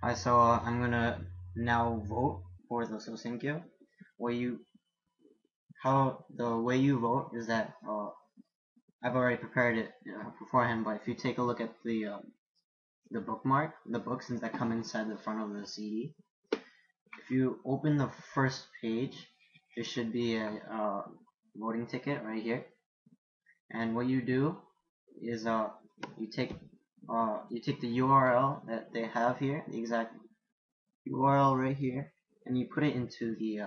Alright, so I'm gonna now vote for the Sousenkyo. The way you vote is that I've already prepared it beforehand. But if you take a look at the books that come inside the front of the CD, if you open the first page, there should be a voting ticket right here. And what you do is you take the URL that they have here, the exact URL right here, and you put it into the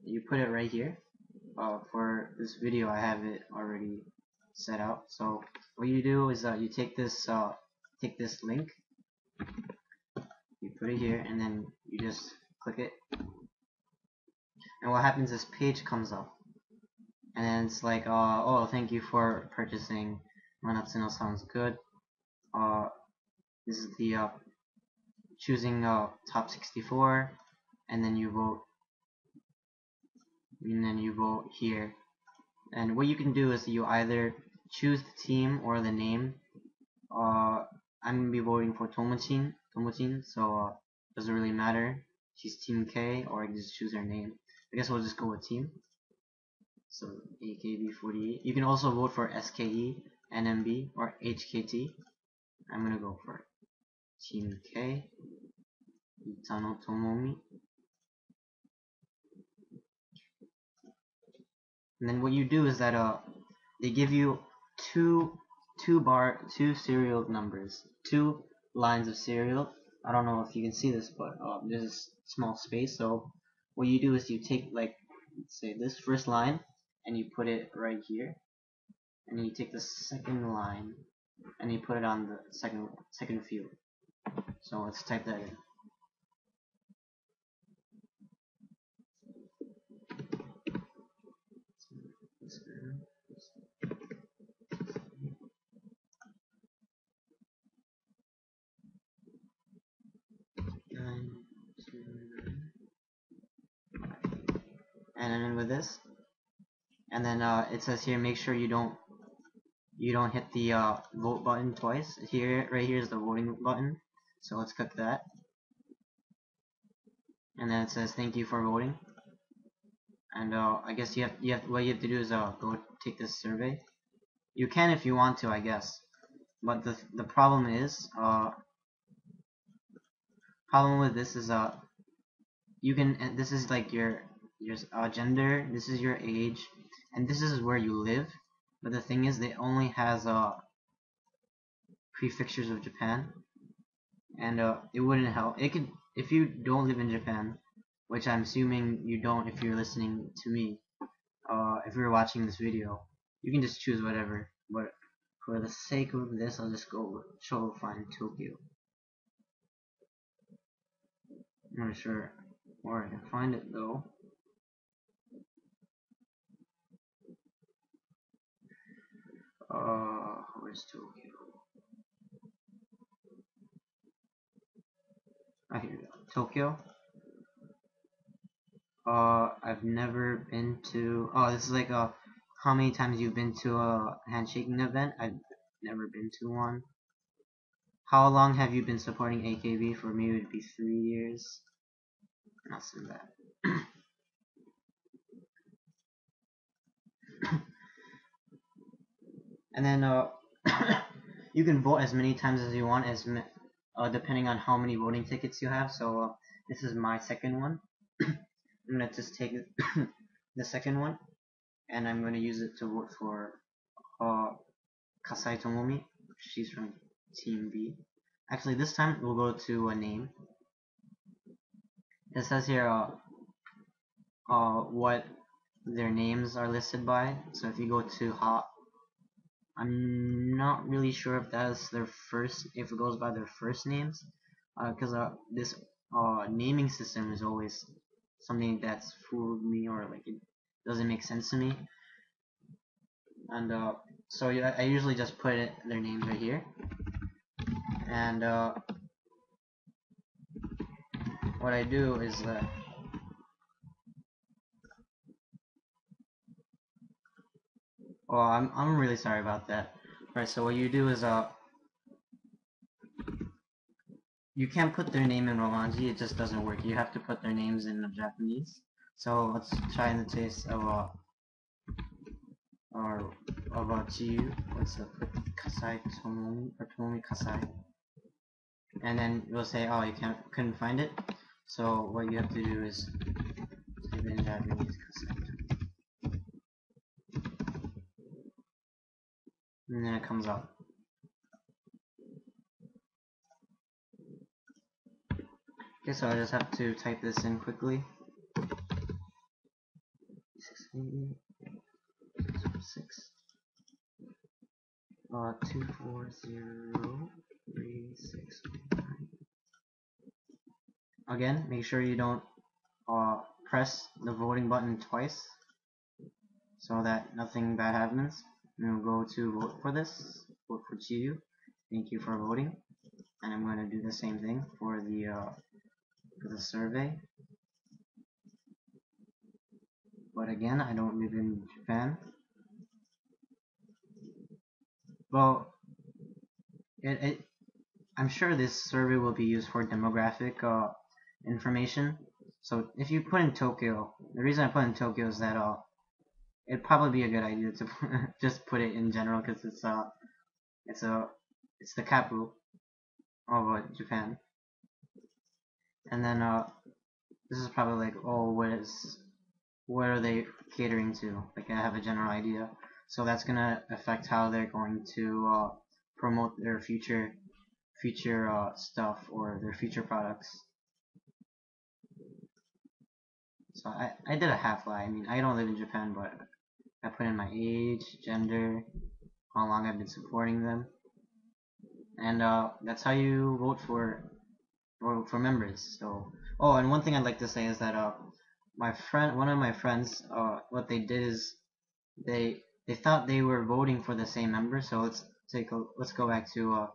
you put it right here. For this video, I have it already set out. So what you do is you take this link, you put it here, and then you just click it. And what happens is page comes up, and then it's like, oh, thank you for purchasing Manatsuno sounds good. This is the choosing top 64, and then you vote. And then you vote here. And what you can do is you either choose the team or the name. I'm gonna be voting for Tomochin, so doesn't really matter. She's Team K, or I can just choose her name. I guess we'll just go with team. So AKB48. You can also vote for SKE, NMB, or HKT. I'm gonna go for Team K, Itano Tomomi. And then what you do is that they give you two serial numbers, 2 lines of serial. I don't know if you can see this, but there's a small space. So what you do is you take, like, say this first line and you put it right here, and then you take the second line and you put it on the second field. So let's type that in. And then with this, and then it says here, make sure you don't hit the vote button twice. Right here is the voting button, so let's click that. And then it says thank you for voting. And I guess what you have to do is go take this survey. You can if you want to, I guess. But the problem is problem with this is you can, this is like your gender, this is your age, and this is where you live. But the thing is, it only has prefixtures of Japan, and it wouldn't help. It could, if you don't live in Japan, which I'm assuming you don't if you're listening to me. If you're watching this video, you can just choose whatever. But for the sake of this, I'll just go with find Tokyo. I'm not sure where I can find it though. Where's Tokyo? Ah, here we go. Tokyo. I've never been to. Oh, this is like how many times you've been to a handshaking event? I've never been to one. How long have you been supporting AKB? For me, it would be 3 years. Not so bad. And then you can vote as many times as you want, depending on how many voting tickets you have. So this is my second one. I'm gonna just take the second one, and I'm gonna use it to vote for Kasai Tomomi. She's from Team B. Actually, this time we'll go to a name. It says here what their names are listed by. So if you go to Hot, I'm not really sure if that's their first, if it goes by their first names, because this naming system is always something that's fooled me, or like it doesn't make sense to me. And so I usually just put their names right here, and what I do is oh, I'm really sorry about that. Alright, so what you do is you can't put their name in Romanji, it just doesn't work. You have to put their names in Japanese. So let's try in the case of Chiyu. Let's put Kasai Tomomi or Tomomi Kasai. And then we'll say, oh, you couldn't find it. So what you have to do is type in Japanese Kasai. And then it comes up. Okay, so I just have to type this in quickly. 6 2403619. Again, make sure you don't press the voting button twice so that nothing bad happens. And we'll go to vote for this. Vote for Chiyu. Thank you for voting. And I'm going to do the same thing for the survey. But again, I don't live in Japan. Well, I'm sure this survey will be used for demographic information. So if you put in Tokyo, the reason I put in Tokyo is that it'd probably be a good idea to just put it in general because it's the capital of Japan. And then this is probably like, oh, what are they catering to? Like, I have a general idea. So that's gonna affect how they're going to promote their future stuff or their future products. So I did a half lie. I mean, I don't live in Japan, but I put in my age, gender, how long I've been supporting them, and that's how you vote for members. So, oh, and one thing I'd like to say is that one of my friends, what they did is they thought they were voting for the same member. So let's go back to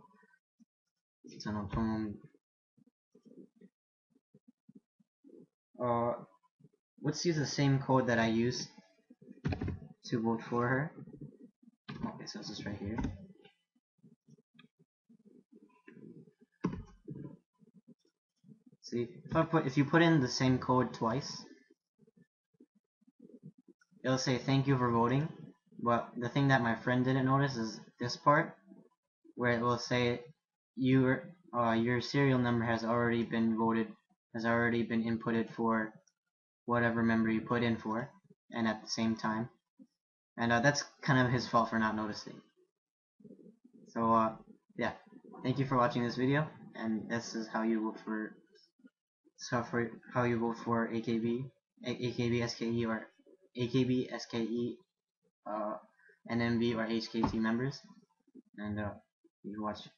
let's use the same code that I used to vote for her. Okay, so it's just right here. See, if you put in the same code twice, it'll say thank you for voting. But the thing that my friend didn't notice is this part, where it will say your serial number has already been inputted for whatever member you put in for, and at the same time. And that's kind of his fault for not noticing. So yeah, thank you for watching this video, and this is how you vote for AKB, SKE, or AKB, SKE, NMB, or HKT members. And you watch.